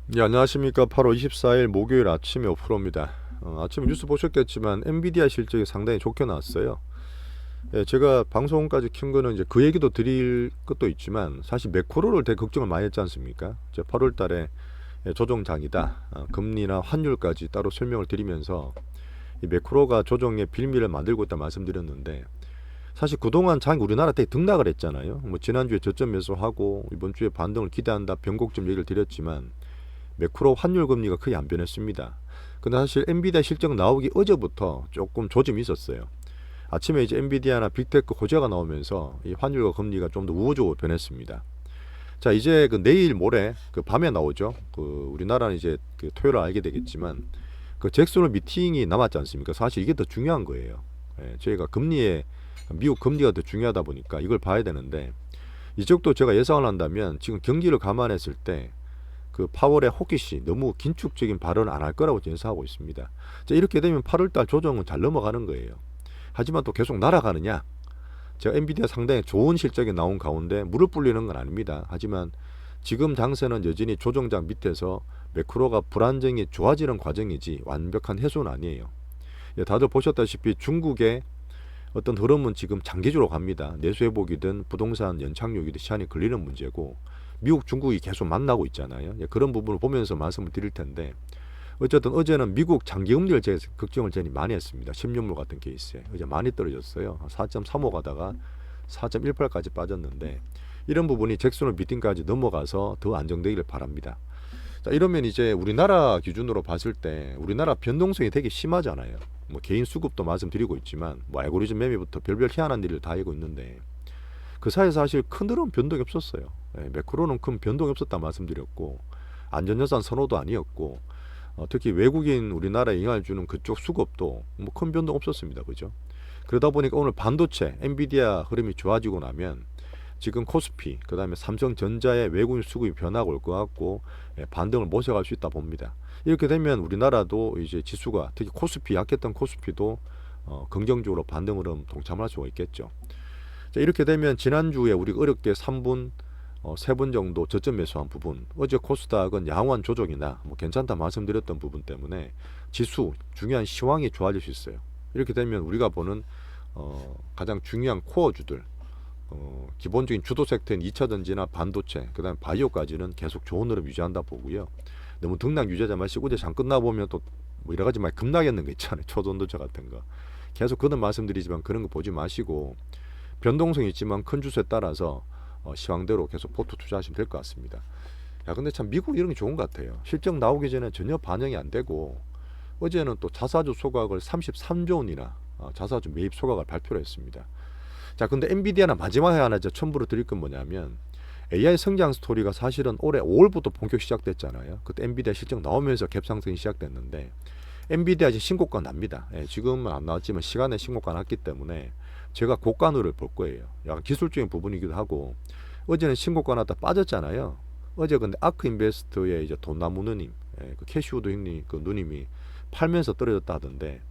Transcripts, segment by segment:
네, 안녕하십니까. 8월 24일 목요일 아침에 오프로입니다. 아침에 뉴스 보셨겠지만 엔비디아 실적이 상당히 좋게 나왔어요. 예, 제가 방송까지 킨 거는 이제 그 얘기도 드릴 것도 있지만 사실 매크로를 되게 걱정을 많이 했지 않습니까? 이제 8월 달에 조정장이다. 금리나 환율까지 따로 설명을 드리면서 이 매크로가 조정의 빌미를 만들고 있다 말씀드렸는데, 사실 그동안 장이 우리나라 되게 등락을 했잖아요. 뭐 지난주에 저점 매수하고 이번 주에 반등을 기대한다 변곡점 얘기를 드렸지만 매크로 환율 금리가 크게 안 변했습니다. 근데 사실 엔비디아 실적 나오기 어제부터 조금 조짐이 있었어요. 아침에 이제 엔비디아나 빅테크 호재가 나오면서 이 환율과 금리가 좀 더 우호적으로 변했습니다. 자, 이제 그 내일 모레 그 밤에 나오죠. 그 우리나라는 이제 그 토요일 알게 되겠지만 그 잭슨 미팅이 남았지 않습니까? 사실 이게 더 중요한 거예요. 저희가 금리에 미국 금리가 더 중요하다 보니까 이걸 봐야 되는데, 이쪽도 제가 예상을 한다면 지금 경기를 감안했을 때 그 파월의 호기시 너무 긴축적인 발언을 안 할 거라고 예상하고 있습니다. 자, 이렇게 되면 8월달 조정은 잘 넘어가는 거예요. 하지만 또 계속 날아가느냐? 제가 엔비디아 상당히 좋은 실적이 나온 가운데 무릎 꿇리는 건 아닙니다. 하지만 지금 장세는 여전히 조정장 밑에서 매크로가 불안정이 좋아지는 과정이지 완벽한 해소는 아니에요. 다들 보셨다시피 중국의 어떤 흐름은 지금 장기적으로 갑니다. 내수 회복이든 부동산 연착륙이든 시한이 걸리는 문제고, 미국 중국이 계속 만나고 있잖아요. 그런 부분을 보면서 말씀을 드릴 텐데, 어쨌든 어제는 미국 장기금리를 제가 걱정을 제일 많이 했습니다. 10년물 같은 케이스에 어제 많이 떨어졌어요. 4.35 가다가 4.18까지 빠졌는데, 이런 부분이 잭슨 미팅까지 넘어가서 더 안정되기를 바랍니다. 자, 이러면 이제 우리나라 기준으로 봤을 때 우리나라 변동성이 되게 심하잖아요. 뭐 개인 수급도 말씀드리고 있지만 뭐 알고리즘 매매부터 별별 희한한 일을 다 하고 있는데, 그 사이에 사실 큰 흐름 변동이 없었어요. 매크로는 큰 변동이 없었다 말씀드렸고, 안전자산 선호도 아니었고, 특히 외국인 우리나라에 영향을 주는 그쪽 수급도 뭐 큰 변동 없었습니다. 그죠? 그러다 보니까 오늘 반도체 엔비디아 흐름이 좋아지고 나면 지금 코스피, 그 다음에 삼성전자의 외국인 수급이 변화가 올 것 같고, 반등을 모셔갈 수 있다 봅니다. 이렇게 되면 우리나라도 이제 지수가, 특히 코스피, 약했던 코스피도 긍정적으로 반등 흐름 동참할 수가 있겠죠. 자, 이렇게 되면 지난주에 우리가 어렵게 3분 3분 정도 저점 매수한 부분, 어제 코스닥은 양호한 조정이나 뭐 괜찮다 말씀드렸던 부분 때문에 지수 중요한 시황이 좋아질 수 있어요. 이렇게 되면 우리가 보는 가장 중요한 코어주들, 기본적인 주도 섹터인 2차전지나 반도체, 그 다음에 바이오까지는 계속 좋은 흐름 유지한다 보고요. 너무 등락 유지하지 마시고, 어제 장 끝나보면 또 뭐 여러 가지 막 급락했는 거 있잖아요. 초전도체 같은 거. 계속 그런 말씀드리지만 그런 거 보지 마시고, 변동성이 있지만 큰 주수에 따라서 시황대로 계속 포트 투자하시면 될 것 같습니다. 야, 근데 참 미국 이런 게 좋은 것 같아요. 실적 나오기 전에 전혀 반영이 안 되고, 어제는 또 자사주 소각을 33조 원이나 자사주 매입 소각을 발표를 했습니다. 자, 근데 엔비디아는 마지막에 하나 첨부로 드릴 건 뭐냐면, AI 성장 스토리가 사실은 올해 5월부터 본격 시작됐잖아요. 그때 엔비디아 실적 나오면서 갭상승이 시작됐는데, 엔비디아 이제 신고가 납니다. 지금은 안 나왔지만 시간에 신고가 났기 때문에 제가 고가누를 볼 거예요. 약간 기술적인 부분이기도 하고, 어제는 신고가 났다 빠졌잖아요. 어제 근데 아크 인베스트의 이제 돈나무 누님, 그 캐시우드 형님, 그 누님이 팔면서 떨어졌다 하던데,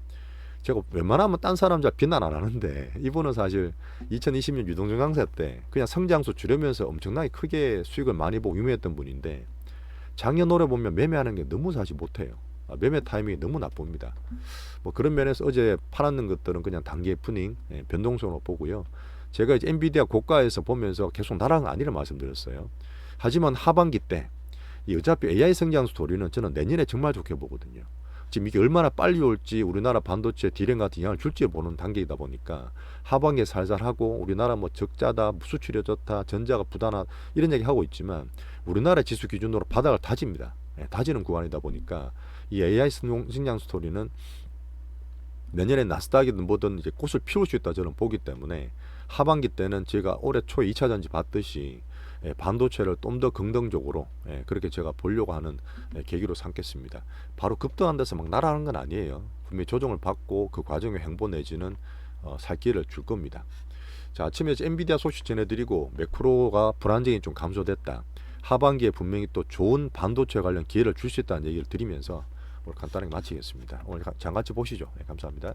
제가 웬만하면 딴 사람 잘 비난 안 하는데, 이분은 사실 2020년 유동성 강세 때 그냥 성장수 줄이면서 엄청나게 크게 수익을 많이 보고 유명했던 분인데, 작년 올해 보면 매매하는 게 너무 사실 못해요. 매매 타이밍이 너무 나쁩니다. 뭐 그런 면에서 어제 팔았는 것들은 그냥 단기 푸닝, 변동성으로 보고요. 제가 이제 엔비디아 고가에서 보면서 계속 나라는 아니라 말씀드렸어요. 하지만 하반기 때 이 어차피 AI 성장 스토리는 저는 내년에 정말 좋게 보거든요. 지금 이게 얼마나 빨리 올지, 우리나라 반도체 디램 같은 영향을 줄지 보는 단계이다 보니까 하반기에 살살 하고, 우리나라 뭐 적자다, 수출이 좋다, 전자가 부단하다 이런 얘기 하고 있지만 우리나라 지수 기준으로 바닥을 다집니다. 다지는 구간이다 보니까 이 AI 성장 스토리는 내년에 나스닥이든 뭐든 이제 꽃을 피울 수 있다 저는 보기 때문에, 하반기 때는 제가 올해 초에 2차전지 봤듯이 반도체를 좀 더 긍정적으로 그렇게 제가 보려고 하는 계기로 삼겠습니다. 바로 급등한 데서 막 날아가는 건 아니에요. 분명히 조정을 받고 그 과정에 횡보 내지는 살 기회를 줄 겁니다. 자, 아침에 엔비디아 소식 전해드리고 매크로가 불안정이 좀 감소됐다, 하반기에 분명히 또 좋은 반도체 관련 기회를 줄 수 있다는 얘기를 드리면서 오늘 간단하게 마치겠습니다. 오늘 장같이 보시죠. 감사합니다.